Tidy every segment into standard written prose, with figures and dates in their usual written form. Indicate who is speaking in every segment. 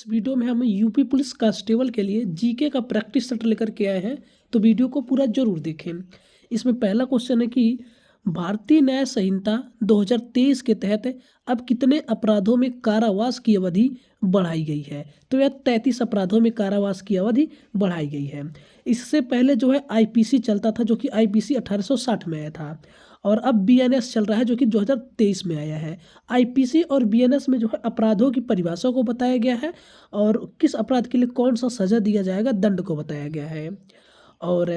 Speaker 1: इस वीडियो में हम यूपी पुलिस कांस्टेबल के लिए जीके का प्रैक्टिस सेट लेकर के आए हैं। तो वीडियो को पूरा जरूर देखें। इसमें पहला क्वेश्चन है कि भारतीय न्याय संहिता 2023 के तहत अब कितने अपराधों में कारावास की अवधि बढ़ाई गई है। तो यह 33 अपराधों में कारावास की अवधि बढ़ाई गई है। इससे पहले जो है आईपीसी चलता था, जो कि आईपीसी 1860 में आया था, और अब बीएनएस चल रहा है जो कि 2023 में आया है। आईपीसी और बीएनएस में जो है अपराधों की परिभाषा को बताया गया है और किस अपराध के लिए कौन सा सजा दिया जाएगा, दंड को बताया गया है। और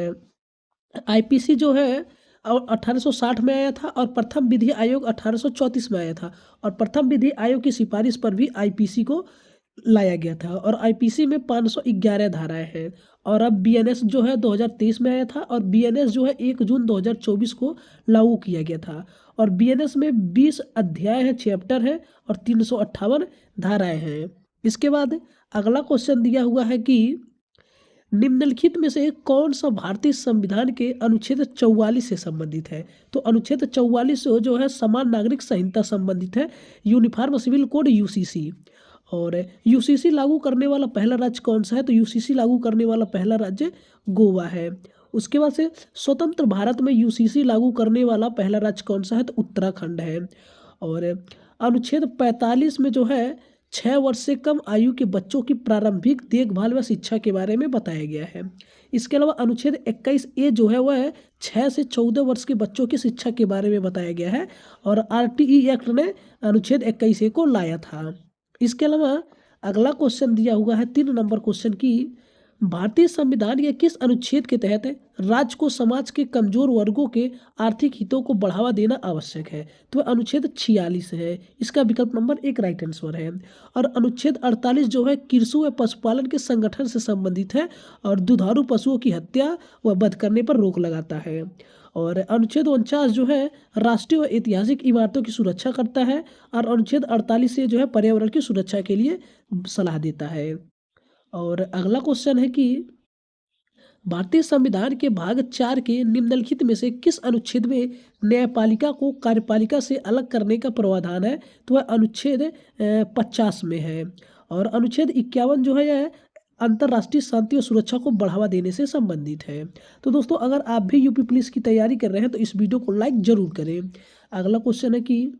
Speaker 1: आईपीसी जो है और 1860 में आया था और प्रथम विधि आयोग 1834 में आया था, और प्रथम विधि आयोग की सिफारिश पर भी आईपीसी को लाया गया था, और आईपीसी में 511 धाराएं हैं। और अब बीएनएस जो है 2023 में आया था, और बीएनएस जो है 1 जून 2024 को लागू किया गया था। और बीएनएस में 20 अध्याय है, चैप्टर है, और 358 धाराएं हैं। इसके बाद अगला क्वेश्चन दिया हुआ है कि निम्नलिखित में से कौन सा भारतीय संविधान के अनुच्छेद 44 से संबंधित है। तो अनुच्छेद 44 जो है समान नागरिक संहिता संबंधित है, यूनिफॉर्म सिविल कोड यूसीसी। और यूसीसी लागू करने वाला पहला राज्य कौन सा है। तो यूसीसी लागू करने वाला पहला राज्य गोवा है। उसके बाद से स्वतंत्र भारत में यूसीसी लागू करने वाला पहला राज्य कौन सा है। तो उत्तराखंड है। और अनुच्छेद 45 में जो है 6 वर्ष से कम आयु के बच्चों की प्रारंभिक देखभाल व शिक्षा के बारे में बताया गया है। इसके अलावा अनुच्छेद 21A जो है वह 6 से 14 वर्ष के बच्चों की शिक्षा के बारे में बताया गया है, और आरटीई एक्ट ने अनुच्छेद 21A को लाया था। इसके अलावा अगला क्वेश्चन दिया हुआ है 3 नंबर क्वेश्चन की भारतीय संविधान के किस अनुच्छेद के तहत राज्य को समाज के कमजोर वर्गों के आर्थिक हितों को बढ़ावा देना आवश्यक है। तो अनुच्छेद 46 है। इसका विकल्प नंबर 1 राइट आंसर है। और अनुच्छेद 48 जो है कृषि व पशुपालन के संगठन से संबंधित है, और दुधारू पशुओं की हत्या व वध करने पर रोक लगाता है। और अनुच्छेद 49 जो है राष्ट्रीय व ऐतिहासिक इमारतों की सुरक्षा करता है, और अनुच्छेद 48 से जो है पर्यावरण की सुरक्षा के लिए सलाह देता है। और अगला क्वेश्चन है कि भारतीय संविधान के भाग 4 के निम्नलिखित में से किस अनुच्छेद में न्यायपालिका को कार्यपालिका से अलग करने का प्रावधान है। तो वह अनुच्छेद 50 में है। और अनुच्छेद 51 जो है यह अंतर्राष्ट्रीय शांति और सुरक्षा को बढ़ावा देने से संबंधित है। तो दोस्तों, अगर आप भी यूपी पुलिस की तैयारी कर रहे हैं तो इस वीडियो को लाइक जरूर करें। अगला क्वेश्चन है कि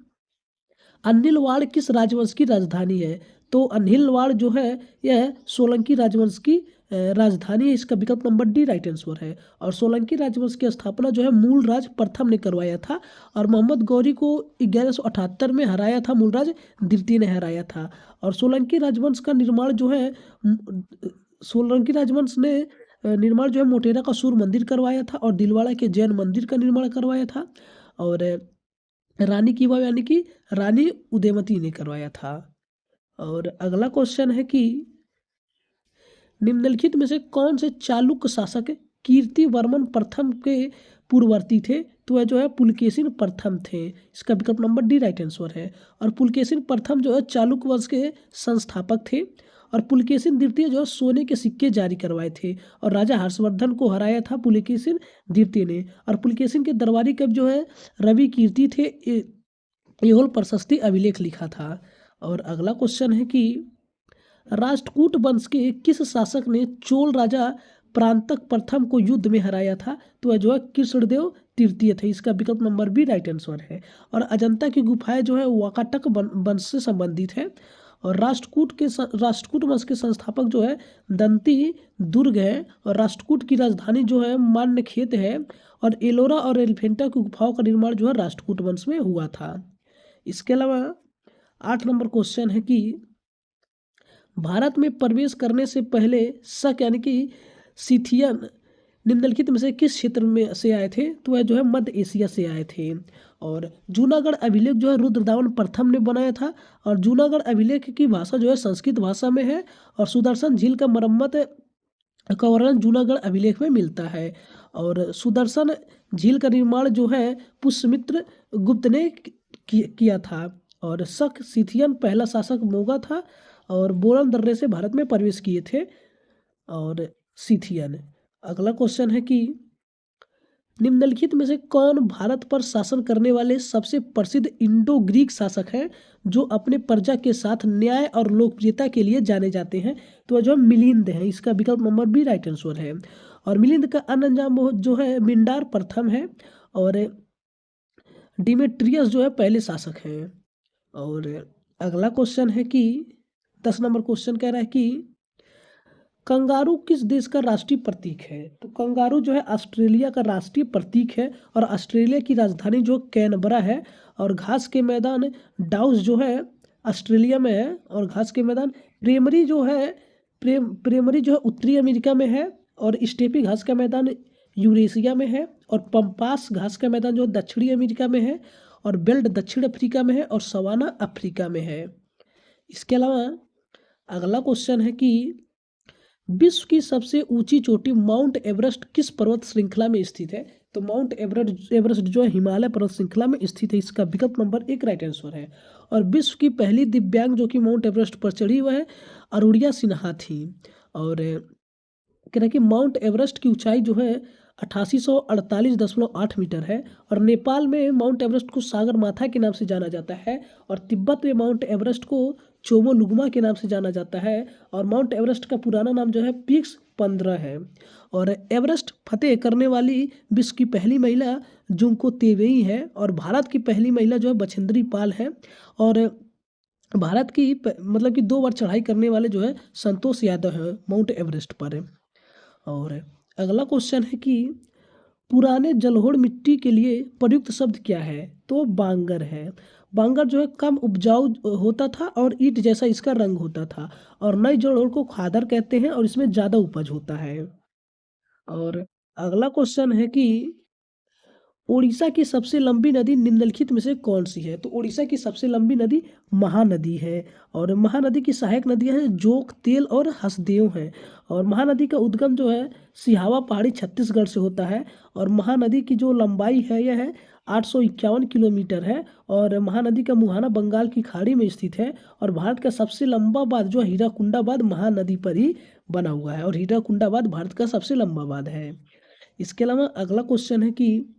Speaker 1: अनिलवाड़ किस राजवंश की राजधानी है। तो अनिलवाड़ जो है यह सोलंकी राजवंश की राजधानी है। इसका विकल्प नंबर डी राइट आंसर है। और सोलंकी राजवंश की स्थापना जो है मूलराज प्रथम ने करवाया था, और मोहम्मद गौरी को 1178 में हराया था, मूलराज द्वितीय ने हराया था। और सोलंकी राजवंश का निर्माण जो है सोलंकी राजवंश ने निर्माण जो है मोटेरा का सूर्य मंदिर करवाया था, और दिलवाड़ा के जैन मंदिर का निर्माण करवाया था, और रानी की वाव यानी कि रानी उदयमती ने करवाया था। और अगला क्वेश्चन है कि निम्नलिखित में से कौन से चालुक्य शासक कीर्तिवर्मन प्रथम के पूर्ववर्ती थे। तो वह जो है पुलकेशिन प्रथम थे। इसका विकल्प नंबर डी राइट आंसर है। और पुलकेशिन प्रथम जो है चालुक्य वंश के संस्थापक थे, और पुलकेशिन द्वितीय जो है सोने के सिक्के जारी करवाए थे, और राजा हर्षवर्धन को हराया था पुलकेशिन द्वितीय ने। और पुलकेशिन के दरबारी कवि जो है रवि कीर्ति थे, एहोल प्रशस्ति अभिलेख लिखा था। और अगला क्वेश्चन है कि राष्ट्रकूट वंश के किस शासक ने चोल राजा प्रांतक प्रथम को युद्ध में हराया था। तो वह जो है कृष्णदेव तृतीय थे। इसका विकल्प नंबर बी राइट आंसर है। और अजंता की गुफाएं जो है वाकाटक वंश से संबंधित है। और राष्ट्रकूट वंश के संस्थापक जो है दंती दुर्ग है, और राष्ट्रकूट की राजधानी जो है मान्यखेत है, और एलोरा और एलिफेंटा की गुफाओं का निर्माण जो है राष्ट्रकूट वंश में हुआ था। इसके अलावा 8 नंबर क्वेश्चन है कि भारत में प्रवेश करने से पहले शक यानी कि सिथियन निम्नलिखित में से किस क्षेत्र में से आए थे। तो वह जो है मध्य एशिया से आए थे। और जूनागढ़ अभिलेख जो है रुद्रदामन प्रथम ने बनाया था, और जूनागढ़ अभिलेख की भाषा जो है संस्कृत भाषा में है, और सुदर्शन झील का मरम्मत का वर्णन जूनागढ़ अभिलेख में मिलता है। और सुदर्शन झील का निर्माण जो है पुष्यमित्र गुप्त ने किया था। और शक सिथियन पहला शासक मोगा था, और बोरन दर्रे से भारत में प्रवेश किए थे और सिथियन। अगला क्वेश्चन है कि निम्नलिखित में से कौन भारत पर शासन करने वाले सबसे प्रसिद्ध इंडो ग्रीक शासक हैं जो अपने प्रजा के साथ न्याय और लोकप्रियता के लिए जाने जाते हैं? तो जो मिलिंद है, इसका विकल्प नंबर बी राइट आंसर है। और मिलिंद का अन्य नाम जो है मिंडार प्रथम है, और डिमेट्रियस जो है पहले शासक हैं। और अगला क्वेश्चन है कि 10 नंबर क्वेश्चन कह रहा है कि कंगारू किस देश का राष्ट्रीय प्रतीक है? तो कंगारू जो है ऑस्ट्रेलिया का राष्ट्रीय प्रतीक है, और ऑस्ट्रेलिया की राजधानी जो कैनबरा है, और घास के मैदान डाउस जो है ऑस्ट्रेलिया में है, और घास के मैदान प्रेमरी जो है प्रेमरी जो है उत्तरी अमेरिका में है, और स्टेपी घास का मैदान यूरेशिया में है, और पंपास घास का मैदान जो है दक्षिणी अमेरिका में है, और बेल्ट दक्षिण अफ्रीका में है, और सवाना अफ्रीका में है। इसके अलावा अगला क्वेश्चन है कि विश्व की सबसे ऊंची चोटी माउंट एवरेस्ट किस पर्वत श्रृंखला में स्थित है? तो माउंट एवरेस्ट जो है हिमालय पर्वत श्रृंखला में स्थित है। इसका विकल्प नंबर 1 राइट आंसर है। और विश्व की पहली दिव्यांग जो कि माउंट एवरेस्ट पर चढ़ी हुआ है अरुणिया सिन्हा थी। और कह रहा है कि माउंट एवरेस्ट की ऊंचाई जो है 8848.8 मीटर है, और नेपाल में माउंट एवरेस्ट को सागर माथा के नाम से जाना जाता है, और तिब्बत में माउंट एवरेस्ट को चोमोलुंगमा के नाम से जाना जाता है, और माउंट एवरेस्ट का पुराना नाम जो है पीक्स 15 है। और एवरेस्ट फतेह करने वाली विश्व की पहली महिला जुंको तेवेई है, और भारत की पहली महिला जो है बछेंद्री पाल है, और भारत की मतलब कि 2 बार चढ़ाई करने वाले जो है संतोष यादव है माउंट एवरेस्ट पर। और अगला क्वेश्चन है कि पुराने जलोढ़ मिट्टी के लिए प्रयुक्त शब्द क्या है? तो बांगर है। बांगर जो है कम उपजाऊ होता था, और ईंट जैसा इसका रंग होता था, और नई जलोढ़ को खादर कहते हैं, और इसमें ज़्यादा उपज होता है। और अगला क्वेश्चन है कि उड़ीसा की सबसे लंबी नदी निम्नलिखित में से कौन सी है? तो उड़ीसा की सबसे लंबी नदी महानदी है, और महानदी की सहायक नदियां हैं जोक, तेल और हसदेव हैं। और महानदी का उद्गम जो है सिहावा पहाड़ी छत्तीसगढ़ से होता है, और महानदी की जो लंबाई है यह है 851 किलोमीटर है, और महानदी का मुहाना बंगाल की खाड़ी में स्थित है, और भारत का सबसे लंबा बांध जो हीराकुंडा बांध महानदी पर ही बना हुआ है, और हीराकुंडा बांध भारत का सबसे लंबा बांध है। इसके अलावा अगला क्वेश्चन है कि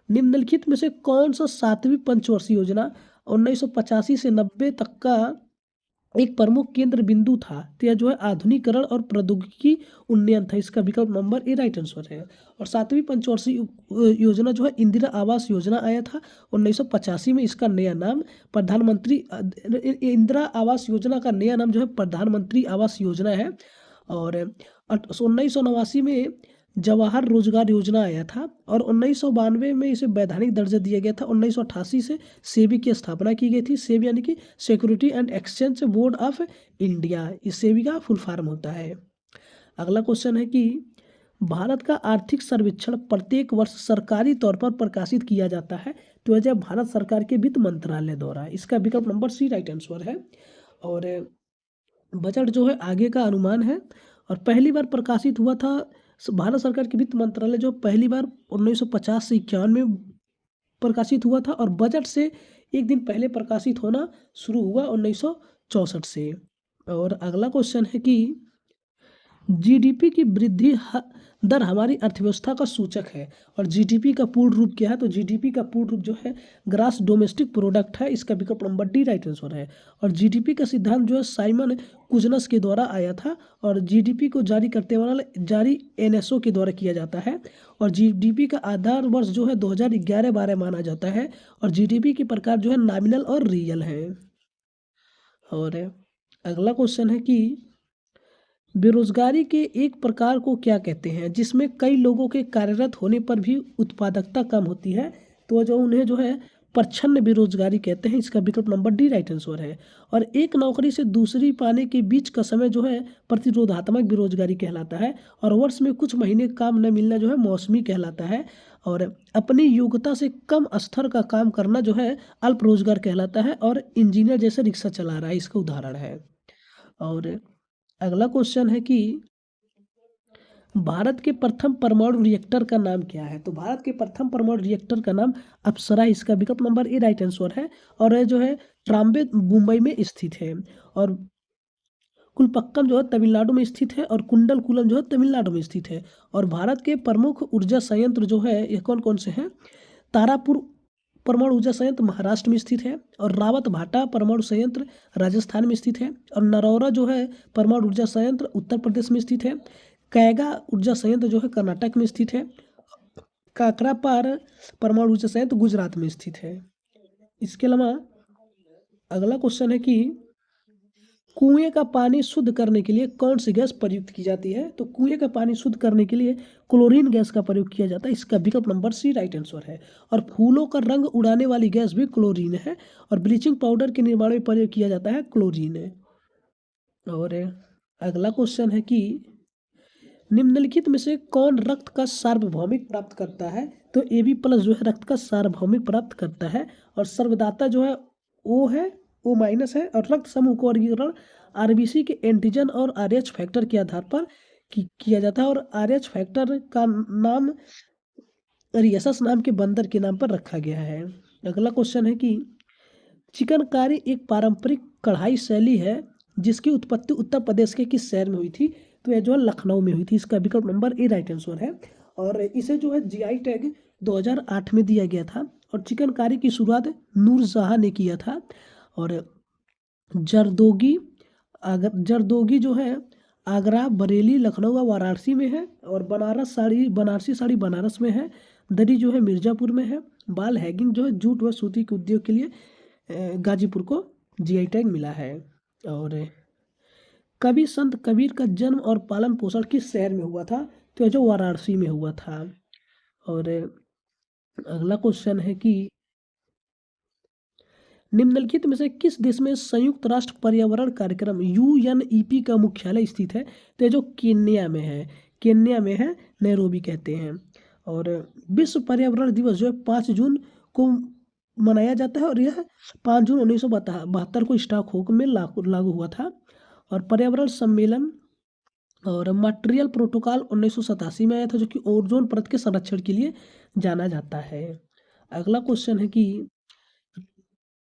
Speaker 1: निम्नलिखित में से कौन सा 7वीं पंचवर्षीय योजना 1985 से 90 तक का एक प्रमुख केंद्र बिंदु था? तो यह जो है आधुनिकीकरण और प्रौद्योगिकी उन्नयन था। इसका विकल्प नंबर ए राइट आंसर है। और 7वीं पंचवर्षीय योजना जो है इंदिरा आवास योजना आया था 1985 में। इसका नया नाम प्रधानमंत्री इंदिरा आवास योजना का नया नाम जो है प्रधानमंत्री आवास योजना है। और 1989 में जवाहर रोजगार योजना आया था, और 1992 में इसे वैधानिक दर्जा दिया गया था। 1988 से सेबी की स्थापना की गई थी। सेबी यानी कि security and exchange board of India, इस सेबी का फुल फॉर्म होता है। अगला क्वेश्चन है कि भारत का आर्थिक सर्वेक्षण प्रत्येक वर्ष सरकारी तौर पर प्रकाशित किया जाता है, तो यह भारत सरकार के वित्त मंत्रालय द्वारा। इसका विकल्प नंबर सी राइट आंसर है। और बजट जो है आगे का अनुमान है, और पहली बार प्रकाशित हुआ था भारत सरकार के वित्त मंत्रालय जो पहली बार 1950 से 51 में प्रकाशित हुआ था, और बजट से एक दिन पहले प्रकाशित होना शुरू हुआ 1964 से। और अगला क्वेश्चन है कि जीडीपी की वृद्धि दर हमारी अर्थव्यवस्था का सूचक है, और जीडीपी का पूर्ण रूप क्या है? तो जीडीपी का पूर्ण रूप जो है ग्रास डोमेस्टिक प्रोडक्ट है। इसका विकल्प नंबर डी राइट आंसर है। और जीडीपी का सिद्धांत जो है साइमन कुजनस के द्वारा आया था, और जीडीपी को जारी करते वाला जारी एनएसओ के द्वारा किया जाता है। और जीडीपी का आधार वर्ष जो है 2011-12 माना जाता है, और जीडीपी के प्रकार जो है नॉमिनल और रियल है। और अगला क्वेश्चन है कि बेरोजगारी के एक प्रकार को क्या कहते हैं जिसमें कई लोगों के कार्यरत होने पर भी उत्पादकता कम होती है? तो जो उन्हें जो है प्रच्छन्न बेरोजगारी कहते हैं। इसका विकल्प नंबर डी राइट आंसर है। और एक नौकरी से दूसरी पाने के बीच का समय जो है प्रतिरोधात्मक बेरोजगारी कहलाता है। और वर्ष में कुछ महीने काम न मिलना जो है मौसमी कहलाता है। और अपनी योग्यता से कम स्तर का काम करना जो है अल्प रोजगार कहलाता है। और इंजीनियर जैसे रिक्शा चला रहा है इसका उदाहरण है। और अगला क्वेश्चन है कि भारत के प्रथम परमाणु रिएक्टर का नाम क्या है? तो भारत के प्रथम परमाणु रिएक्टर का नाम अप्सरा। इसका विकल्प नंबर ए राइट आंसर है। और यह जो है ट्राम्बे मुंबई में स्थित है। और कुलपक्कम जो है तमिलनाडु में स्थित है और कुंडलकुलम जो है तमिलनाडु में स्थित है। और भारत के प्रमुख ऊर्जा संयंत्र जो है ये कौन कौन से हैं? तारापुर परमाणु ऊर्जा संयंत्र महाराष्ट्र में स्थित है, और रावत भाटा परमाणु संयंत्र राजस्थान में स्थित है, और नरौरा जो है परमाणु ऊर्जा संयंत्र उत्तर प्रदेश में स्थित है। कैगा ऊर्जा संयंत्र जो है कर्नाटक में स्थित है। काकरापार परमाणु ऊर्जा संयंत्र गुजरात में स्थित है। इसके अलावा अगला क्वेश्चन है कि कुएं का पानी शुद्ध करने के लिए कौन सी गैस प्रयुक्त की जाती है? तो कुएं का पानी शुद्ध करने के लिए क्लोरीन गैस का प्रयोग किया जाता है। इसका विकल्प नंबर सी राइट आंसर है। और फूलों का रंग उड़ाने वाली गैस भी क्लोरीन है। और ब्लीचिंग पाउडर के निर्माण में प्रयोग किया जाता है क्लोरीन है। और अगला क्वेश्चन है कि निम्नलिखित में से कौन रक्त का सार्वभौमिक प्राप्त करता है? तो AB+ जो है रक्त का सार्वभौमिक प्राप्त करता है। और सर्वदाता जो है O- है। और रक्त समूह का वर्गीकरण RBC के एंटीजन और RH फैक्टर के आधार पर किया जाता है। और RH फैक्टर का नाम रियसस नाम के बंदर के नाम पर रखा गया है। अगला क्वेश्चन है कि चिकनकारी एक पारंपरिक कढ़ाई शैली है जिसकी उत्पत्ति उत्तर प्रदेश के किस शहर में हुई थी? तो यह जो है लखनऊ में हुई थी। इसका विकल्प नंबर ए राइट आंसर है। और इसे जो है GI टैग 2008 में दिया गया था। और चिकनकारी की शुरुआत नूरजहां ने किया था। और जरदोगी जरदोगी जो है आगरा, बरेली, लखनऊ व वाराणसी में है। और बनारसी साड़ी बनारस में है। दरी जो है मिर्जापुर में है। बाल हैगिंग जो है जूट व सूती के उद्योग के लिए गाजीपुर को GI टैग मिला है। और कवि संत कबीर का जन्म और पालन पोषण किस शहर में हुआ था? तो यह जो वाराणसी में हुआ था। और अगला क्वेश्चन है कि निम्नलिखित में से किस देश में संयुक्त राष्ट्र पर्यावरण कार्यक्रम UNEP का मुख्यालय स्थित है? तो ये जो केन्या में है, नैरोबी कहते हैं। और विश्व पर्यावरण दिवस जो है 5 जून को मनाया जाता है। और यह 5 जून 1972 को स्टॉकहोम में लागू हुआ था। और पर्यावरण सम्मेलन और मॉन्ट्रियल प्रोटोकॉल 1987 में आया था, जो कि ओजोन परत के संरक्षण के लिए जाना जाता है। अगला क्वेश्चन है कि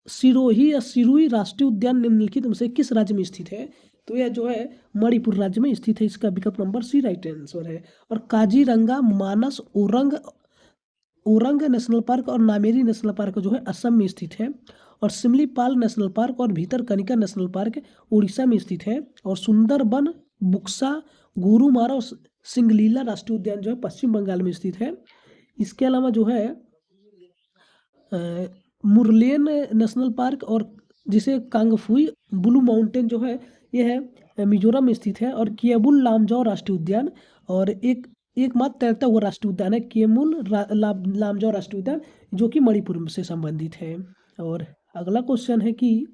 Speaker 1: सिरोही या सिरुई राष्ट्रीय उद्यान निम्नलिखित में से किस राज्य में स्थित है? तो यह जो है मणिपुर राज्य में स्थित है। इसका विकल्प नंबर सी राइट आंसर है। और काजीरंगा, मानस, ओरंग नेशनल पार्क और नामेरी नेशनल पार्क जो है असम में स्थित है। और सिमलीपाल नेशनल पार्क और भीतरकनिका नेशनल पार्क उड़ीसा में स्थित है। और सुंदरबन, बुक्सा, गोरुमारा और सिंगलीला राष्ट्रीय उद्यान जो है पश्चिम बंगाल में स्थित है। इसके अलावा जो है मुरलेन नेशनल पार्क और जिसे कांगफुई ब्लू माउंटेन जो है ये है मिजोरम में स्थित है। और केबुल लामजाओ राष्ट्रीय उद्यान और एकमात्र तैरता हुआ राष्ट्रीय उद्यान है लामजाओ राष्ट्रीय उद्यान, जो कि मणिपुर से संबंधित है। और अगला क्वेश्चन है कि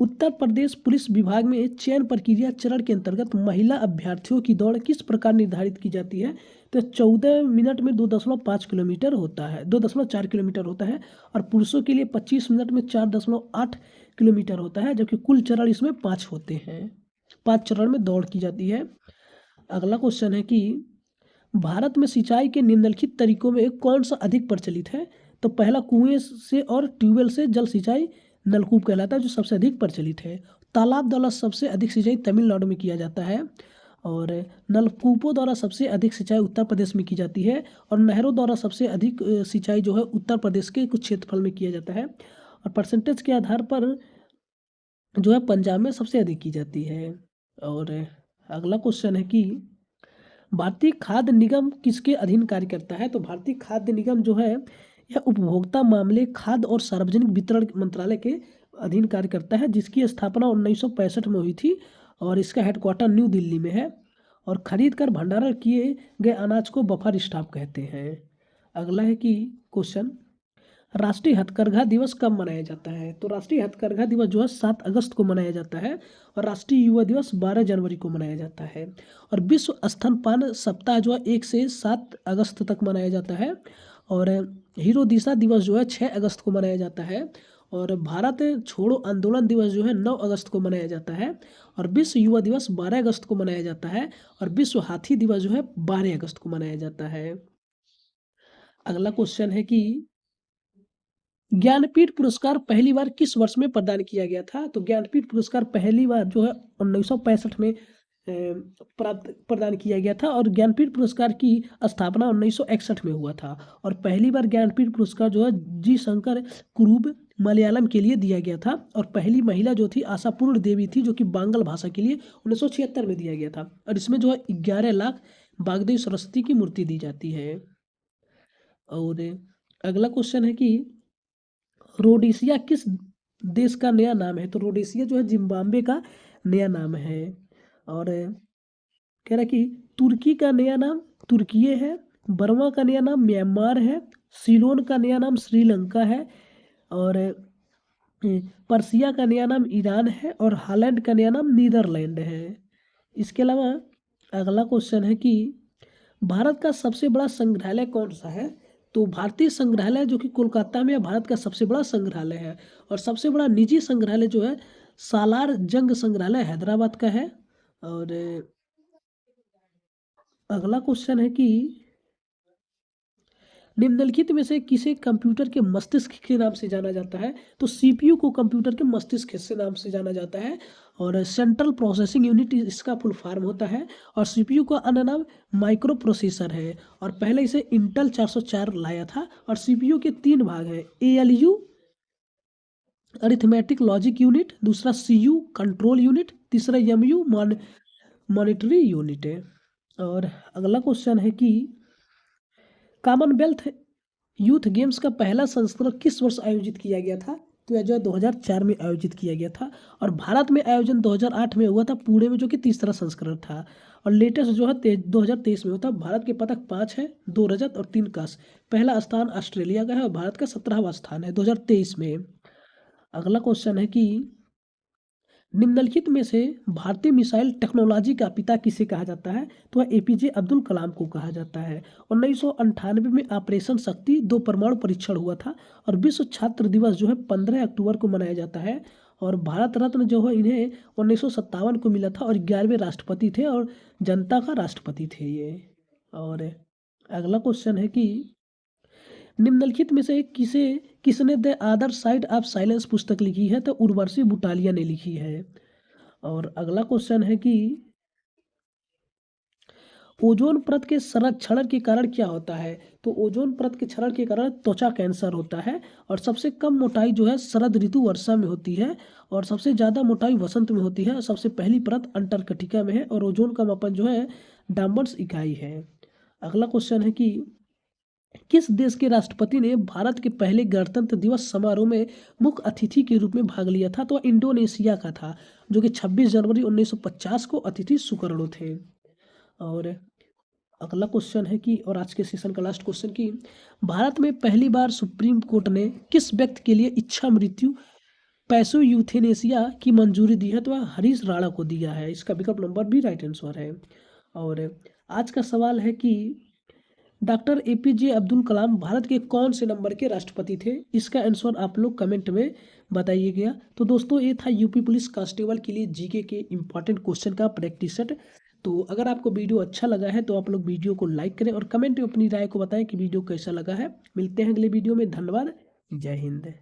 Speaker 1: उत्तर प्रदेश पुलिस विभाग में चयन प्रक्रिया चरण के अंतर्गत महिला अभ्यर्थियों की दौड़ किस प्रकार निर्धारित की जाती है? तो 14 मिनट में 2.5 किलोमीटर होता है, 2.4 किलोमीटर होता है। और पुरुषों के लिए 25 मिनट में 4.8 किलोमीटर होता है, जबकि कुल चरण इसमें 5 होते हैं। 5 चरण में दौड़ की जाती है। अगला क्वेश्चन है कि भारत में सिंचाई के निम्नलिखित तरीकों में कौन सा अधिक प्रचलित है? तो पहला कुएं से और ट्यूबवेल से जल सिंचाई नलकूप कहलाता है, जो सबसे अधिक प्रचलित है। तालाब द्वारा सबसे अधिक सिंचाई तमिलनाडु में किया जाता है। और नलकूपों द्वारा सबसे अधिक सिंचाई उत्तर प्रदेश में की जाती है। और नहरों द्वारा सबसे अधिक सिंचाई जो है उत्तर प्रदेश के कुछ क्षेत्रफल में किया जाता है। और परसेंटेज के आधार पर जो है पंजाब में सबसे अधिक की जाती है। और अगला क्वेश्चन है कि भारतीय खाद्य निगम किसके अधीन कार्य करता है? तो भारतीय खाद्य निगम जो है यह उपभोक्ता मामले, खाद्य और सार्वजनिक वितरण मंत्रालय के अधीन कार्य करता है, जिसकी स्थापना 1965 में हुई थी। और इसका हेडक्वार्टर न्यू दिल्ली में है। और खरीद कर भंडारण किए गए अनाज को बफर स्टॉक कहते हैं। अगला है कि क्वेश्चन राष्ट्रीय हथकरघा दिवस कब मनाया जाता है? तो राष्ट्रीय हथकरघा दिवस जो है 7 अगस्त को मनाया जाता है। और राष्ट्रीय युवा दिवस 12 जनवरी को मनाया जाता है। और विश्व स्तनपान सप्ताह जो है 1 से 7 अगस्त तक मनाया जाता है। और हीरो दिशा दिवस जो है 6 अगस्त को मनाया जाता है। और भारत छोड़ो आंदोलन दिवस जो है 9 अगस्त को मनाया जाता है। और विश्व युवा दिवस 12 अगस्त को मनाया जाता है। और विश्व हाथी दिवस जो है 12 अगस्त को मनाया जाता है। अगला क्वेश्चन है कि ज्ञानपीठ पुरस्कार पहली बार किस वर्ष में प्रदान किया गया था? तो ज्ञानपीठ पुरस्कार पहली बार जो है 1965 में प्राप्त प्रदान किया गया था और ज्ञानपीठ पुरस्कार की स्थापना 1961 में हुआ था। और पहली बार ज्ञानपीठ पुरस्कार जो है जी शंकर कुरूब मलयालम के लिए दिया गया था और पहली महिला जो थी आशापूर्ण देवी थी जो कि बांग्ला भाषा के लिए 1976 में दिया गया था। और इसमें जो है 11 लाख वाग्देवी सरस्वती की मूर्ति दी जाती है। और अगला क्वेश्चन है कि रोडेशिया किस देश का नया नाम है? तो रोडेशिया जो है जिम्बाब्वे का नया नाम है। और कह रहा है कि तुर्की का नया नाम तुर्कीये है, बर्मा का नया नाम म्यांमार है, सीलोन का नया नाम श्रीलंका है, और पर्सिया का नया नाम ईरान है, और हॉलैंड का नया नाम नीदरलैंड है। इसके अलावा अगला क्वेश्चन है कि भारत का सबसे बड़ा संग्रहालय कौन सा है? तो भारतीय संग्रहालय जो कि कोलकाता में है, भारत का सबसे बड़ा संग्रहालय है। और सबसे बड़ा निजी संग्रहालय जो है सालार जंग संग्रहालय हैदराबाद का है। और अगला क्वेश्चन है कि निम्नलिखित में से किसे कंप्यूटर के मस्तिष्क के नाम से जाना जाता है? तो सीपीयू को कंप्यूटर के मस्तिष्क से नाम से जाना जाता है और सेंट्रल प्रोसेसिंग यूनिट इसका फुल फॉर्म होता है। और सीपीयू का अन्य नाम माइक्रो प्रोसेसर है और पहले इसे इंटेल 404 लाया था। और सीपीयू के 3 भाग हैं, एएलयू अरिथमेटिक लॉजिक यूनिट, दूसरा सीयू कंट्रोल यूनिट, तीसरा एमयू मॉनिटरी यूनिट है। और अगला क्वेश्चन है कि कॉमनवेल्थ यूथ गेम्स का पहला संस्करण किस वर्ष आयोजित किया गया था? तो यह जो है 2004 में आयोजित किया गया था। और भारत में आयोजन 2008 में हुआ था पुणे में, जो कि तीसरा संस्करण था। और लेटेस्ट जो है 2023 में होता। भारत के पदक 5 है, 2 रजत और 3 कांस्य। पहला स्थान ऑस्ट्रेलिया का है और भारत का 17वां स्थान है 2023 में। अगला क्वेश्चन है कि निम्नलिखित में से भारतीय मिसाइल टेक्नोलॉजी का पिता किसे कहा जाता है? तो वह एपीजे अब्दुल कलाम को कहा जाता है। 1998 में ऑपरेशन शक्ति 2 परमाणु परीक्षण हुआ था। और विश्व छात्र दिवस जो है 15 अक्टूबर को मनाया जाता है। और भारत रत्न जो है इन्हें 1957 को मिला था और 11वें राष्ट्रपति थे और जनता का राष्ट्रपति थे ये। और अगला क्वेश्चन है कि निम्नलिखित में से किसने the other side of silence पुस्तक लिखी है? तो उर्वशी बुटालिया ने लिखी है। और अगला क्वेश्चन है कि ओजोन परत के क्षरण के कारण क्या होता है? तो ओजोन परत के क्षरण के कारण त्वचा कैंसर होता है। और सबसे कम मोटाई जो है शरद ऋतु वर्षा में होती है और सबसे ज़्यादा मोटाई वसंत में होती है। सबसे पहली परत अंटार्कटिका में है और ओजोन का मापन जो है डाम्बर्स इकाई है। अगला क्वेश्चन है कि किस देश के राष्ट्रपति ने भारत के पहले गणतंत्र दिवस समारोह में मुख्य अतिथि के रूप में भाग लिया था? तो इंडोनेशिया का था, जो कि 26 जनवरी 1950 को अतिथि सुकर्णो थे। और अगला क्वेश्चन है कि और आज के सेशन का लास्ट क्वेश्चन कि भारत में पहली बार सुप्रीम कोर्ट ने किस व्यक्ति के लिए इच्छा मृत्यु पैसो यूथेनेसिया की मंजूरी दी है? तो वह हरीश राणा को दिया है। इसका विकल्प नंबर बी राइट आंसर है। और आज का सवाल है कि डॉक्टर एपीजे अब्दुल कलाम भारत के कौन से नंबर के राष्ट्रपति थे? इसका आंसर आप लोग कमेंट में बताइएगा। तो दोस्तों ये था यूपी पुलिस कांस्टेबल के लिए जीके के इंपॉर्टेंट क्वेश्चन का प्रैक्टिस सेट। तो अगर आपको वीडियो अच्छा लगा है तो आप लोग वीडियो को लाइक करें और कमेंट में अपनी राय को बताएं कि वीडियो कैसा लगा है। मिलते हैं अगले वीडियो में। धन्यवाद। जय हिंद।